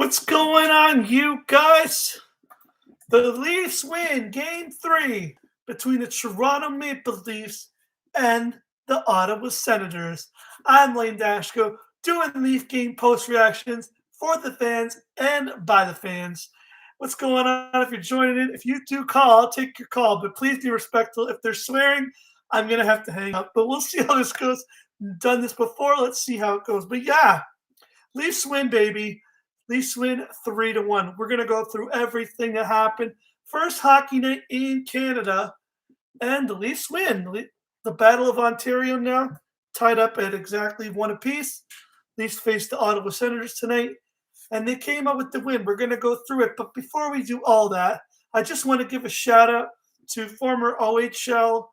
What's going on, you guys? The Leafs win game three between the Toronto Maple Leafs and the Ottawa Senators. I'm Lane Dashko, doing Leaf game post reactions for the fans and by the fans. What's going on? If you're joining in, if you do call, I'll take your call, but please be respectful. If they're swearing, I'm going to have to hang up, but we'll see how this goes. Done this before. Let's see how it goes. But yeah, Leafs win, baby. Leafs win 3-1. We're gonna go through everything that happened. First hockey night in Canada, and the Leafs win. The Battle of Ontario now tied up at exactly one apiece. Leafs face the Ottawa Senators tonight, and they came up with the win. We're gonna go through it, but before we do all that, I just want to give a shout out to former OHL,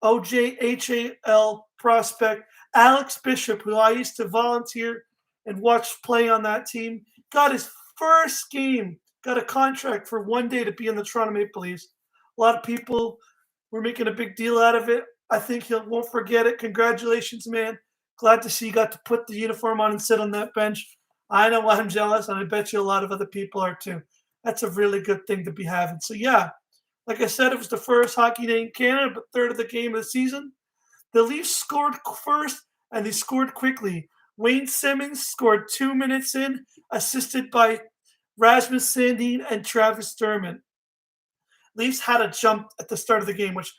OJHAL prospect Alex Bishop, who I used to volunteer and watch play on that team. Got his first game, got a contract for one day to be in the Toronto Maple Leafs. A lot of people were making a big deal out of it. I think he won't forget it. Congratulations, man. Glad to see you got to put the uniform on and sit on that bench. I know I'm jealous, and I bet you a lot of other people are too. That's a really good thing to be having. So, yeah, like I said, it was the first hockey day in Canada, but third of the game of the season. The Leafs scored first, and they scored quickly. Wayne Simmons scored 2 minutes in, assisted by Rasmus Sandin and Travis Dermott. Leafs had a jump at the start of the game, which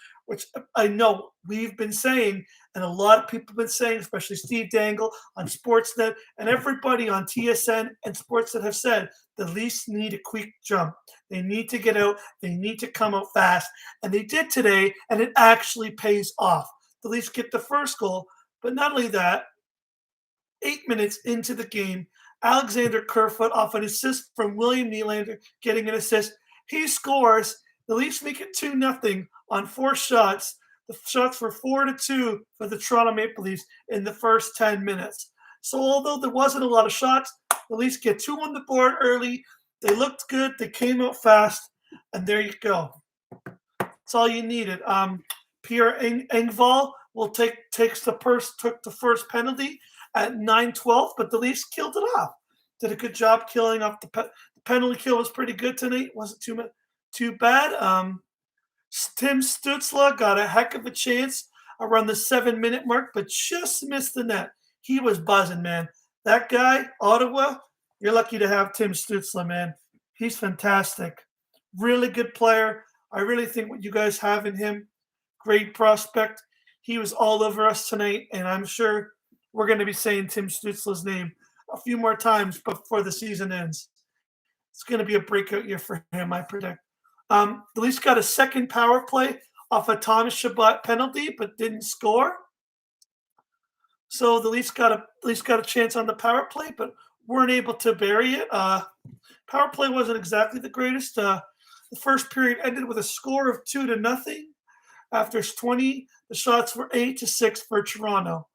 I know we've been saying, and a lot of people have been saying, especially Steve Dangle on Sportsnet and everybody on TSN and Sportsnet have said the Leafs need a quick jump. They need to get out. They need to come out fast. And they did today, and it actually pays off. The Leafs get the first goal, but not only that, 8 minutes into the game, Alexander Kerfoot off an assist from William Nylander getting an assist. He scores. The Leafs make it 2-0 on 4 shots. The shots were 4-2 for the Toronto Maple Leafs in the first 10 minutes. So although there wasn't a lot of shots, the Leafs get 2 on the board early. They looked good. They came out fast. And there you go. That's all you needed. Pierre Engvall took the first penalty at 9:12, but the Leafs killed it off. Did a good job killing off the penalty kill. Was pretty good tonight. Wasn't too bad. Tim Stützle got a heck of a chance around the 7-minute mark, but just missed the net. He was buzzing, man. That guy, Ottawa, you're lucky to have Tim Stützle, man. He's fantastic. Really good player. I really think what you guys have in him, great prospect. He was all over us tonight, and I'm sure we're going to be saying Tim Stützle's name a few more times before the season ends. It's going to be a breakout year for him, I predict. The Leafs got a second power play off a Thomas Chabot penalty, but didn't score. So the Leafs got a chance on the power play, but weren't able to bury it. Power play wasn't exactly the greatest. The first period ended with a score of 2-0. After 20, the shots were 8-6 for Toronto.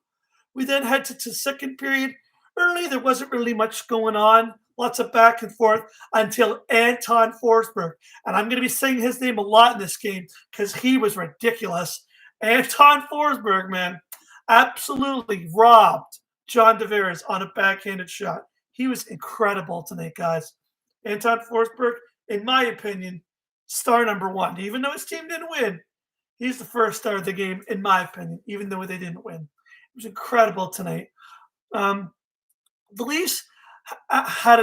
We then head to the second period. Early, there wasn't really much going on. Lots of back and forth until Anton Forsberg. And I'm going to be saying his name a lot in this game because he was ridiculous. Anton Forsberg, man, absolutely robbed John Tavares on a backhanded shot. He was incredible tonight, guys. Anton Forsberg, in my opinion, star number 1. Even though his team didn't win, he's the first star of the game, in my opinion, even though they didn't win. It was incredible tonight. The Leafs had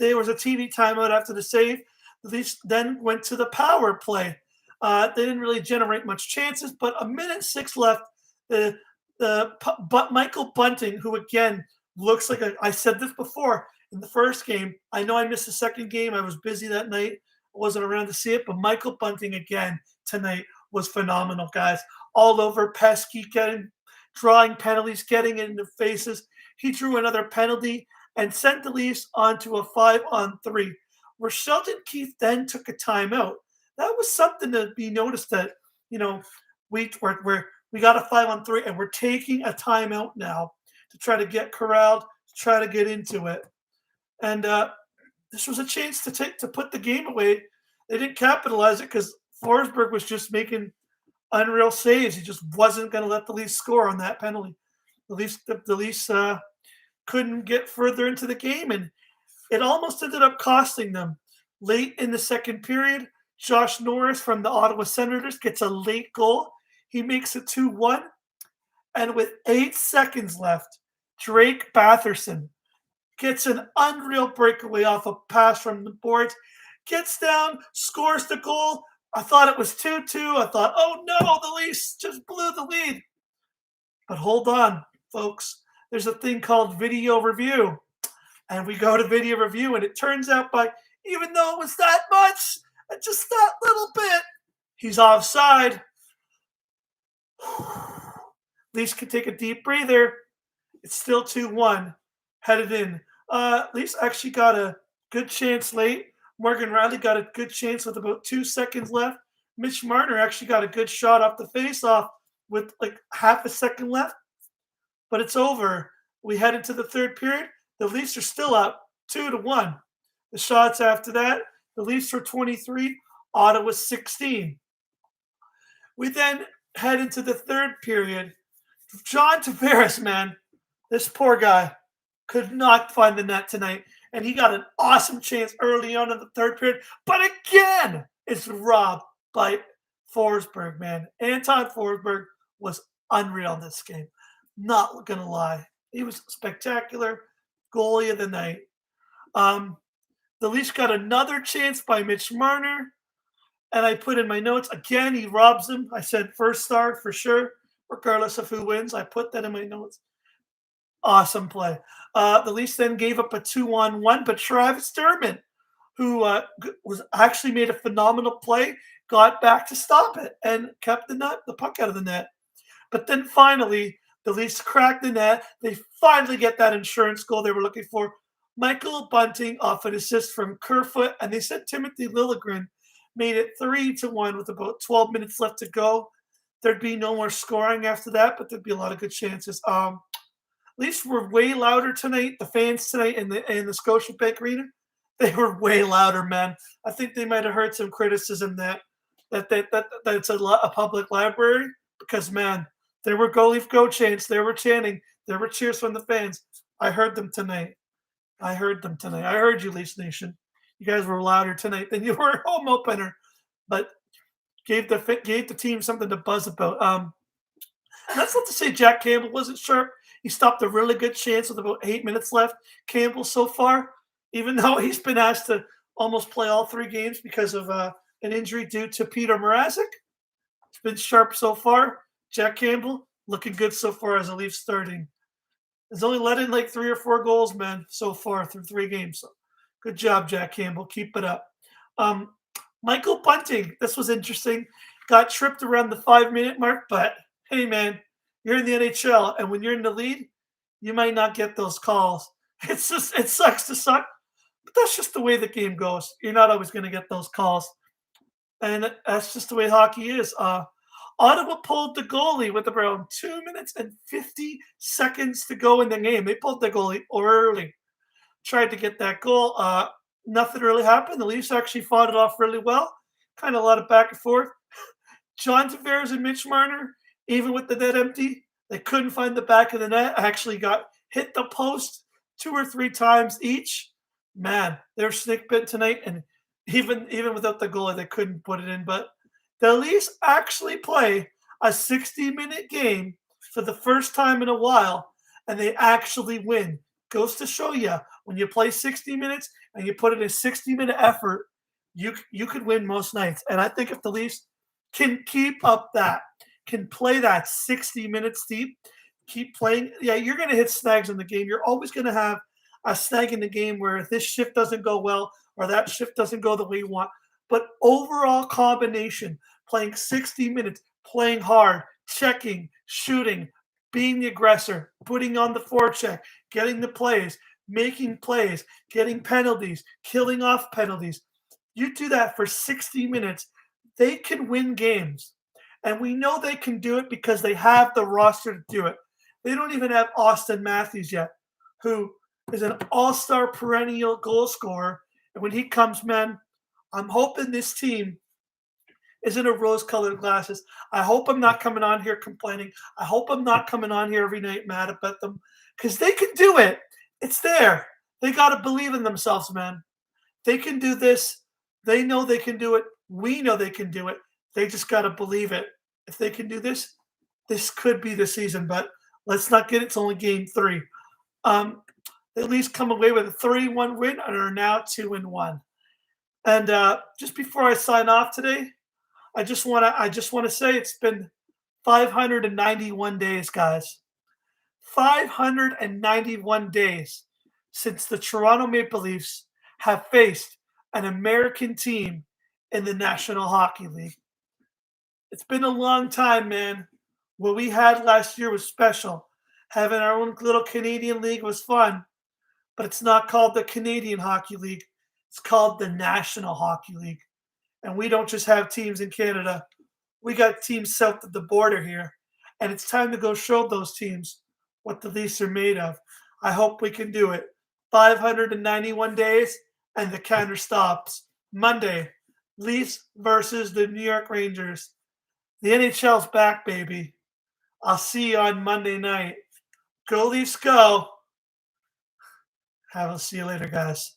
there was a TV timeout after the save. The Leafs then went to the power play. They didn't really generate much chances, but 1:06 left. But Michael Bunting, who again looks like I said this before in the first game. I know I missed the second game. I was busy that night. I wasn't around to see it, but Michael Bunting again tonight was phenomenal, guys. All over pesky, drawing penalties, getting in the faces. He drew another penalty and sent the Leafs onto a 5-on-3, where Sheldon Keefe then took a timeout. That was something to be noticed that, we got a 5-on-3 and we're taking a timeout now to try to get corralled, to try to get into it. And this was a chance to put the game away. They didn't capitalize it because Forsberg was just making unreal saves. He just wasn't going to let the Leafs score on that penalty. The Leafs couldn't get further into the game, and It almost ended up costing them. Late in the second period, Josh Norris from the Ottawa Senators gets a late goal. He makes it 2-1. And with 8 seconds left, Drake Batherson gets an unreal breakaway off a pass from the boards, gets down, scores the goal. I thought it was 2-2. I thought, oh no, the Leafs just blew the lead. But hold on, folks. There's a thing called video review. And we go to video review, and it turns out even though it was that much, just that little bit, he's offside. Leafs can take a deep breather. It's still 2-1. Headed in. Leafs actually got a good chance late. Morgan Riley got a good chance with about 2 seconds left. Mitch Marner actually got a good shot off the faceoff with like half a second left. But it's over. We head into the third period. The Leafs are still up 2-1. The shots after that, the Leafs were 23, Ottawa 16. We then head into the third period. John Tavares, man, this poor guy could not find the net tonight. And he got an awesome chance early on in the third period. But again, it's robbed by Forsberg, man. Anton Forsberg was unreal in this game. Not going to lie. He was spectacular. Goalie of the night. The Leafs got another chance by Mitch Marner. And I put in my notes, again, he robs him. I said first star for sure, regardless of who wins. I put that in my notes. Awesome play. The Leafs then gave up a 2-on-1, but Travis Dermott, who was actually made a phenomenal play, got back to stop it and kept the puck out of the net. But then finally, the Leafs cracked the net. They finally get that insurance goal they were looking for. Michael Bunting off an assist from Kerfoot, and they said Timothy Liljegren made it 3-1 with about 12 minutes left to go. There'd be no more scoring after that, but there'd be a lot of good chances. Leafs were way louder tonight. The fans tonight in the Scotiabank Arena, they were way louder, man. I think they might have heard some criticism that it's a public library because, man, there were "Go Leaf Go" chants. They were chanting. There were cheers from the fans. I heard them tonight. I heard you, Leafs Nation. You guys were louder tonight than you were home opener, but gave the team something to buzz about. That's not to say Jack Campbell wasn't sharp. He stopped a really good chance with about 8 minutes left. Campbell so far, even though he's been asked to almost play all 3 games because of an injury due to Peter Mrazek, he's been sharp so far. Jack Campbell looking good so far as a Leaf starting. He's only let in like 3 or 4 goals, man, so far through 3 games. So good job, Jack Campbell. Keep it up. Michael Bunting, this was interesting. Got tripped around the 5-minute mark, but hey, man, you're in the NHL, and when you're in the lead, you might not get those calls. It sucks to suck, but that's just the way the game goes. You're not always going to get those calls, and that's just the way hockey is. Ottawa pulled the goalie with around 2 minutes and 50 seconds to go in the game. They pulled the goalie early, tried to get that goal. Nothing really happened. The Leafs actually fought it off really well. Kind of a lot of back and forth. John Tavares and Mitch Marner, even with the net empty, they couldn't find the back of the net. Actually got hit the post 2 or 3 times each. Man, they were snake bit tonight, and even without the goalie, they couldn't put it in. But the Leafs actually play a 60-minute game for the first time in a while, and they actually win. Goes to show you, when you play 60 minutes and you put in a 60-minute effort, you could win most nights. And I think if the Leafs can keep up that, can play that 60 minutes deep, keep playing, yeah, you're going to hit snags in the game. You're always going to have a snag in the game where this shift doesn't go well or that shift doesn't go the way you want. But overall combination, playing 60 minutes, playing hard, checking, shooting, being the aggressor, putting on the forecheck, getting the plays, making plays, getting penalties, killing off penalties. You do that for 60 minutes, they can win games. And we know they can do it because they have the roster to do it. They don't even have Austin Matthews yet, who is an all-star perennial goal scorer. And when he comes, man, I'm hoping this team isn't a rose-colored glasses. I hope I'm not coming on here complaining. I hope I'm not coming on here every night mad about them because they can do it. It's there. They got to believe in themselves, man. They can do this. They know they can do it. We know they can do it. They just got to believe it. If they can do this, this could be the season. But let's not get it's only game 3. They at least come away with a 3-1 win and are now 2-1. And just before I sign off today, I just want to say it's been 591 days, guys. 591 days since the Toronto Maple Leafs have faced an American team in the National Hockey League. It's been a long time, man. What we had last year was special. Having our own little Canadian league was fun, but it's not called the Canadian Hockey League. It's called the National Hockey League. And we don't just have teams in Canada. We got teams south of the border here. And it's time to go show those teams what the Leafs are made of. I hope we can do it. 591 days, and the counter stops. Monday, Leafs versus the New York Rangers. The NHL's back, baby. I'll see you on Monday night. Go Leafs, go. I'll see you later, guys.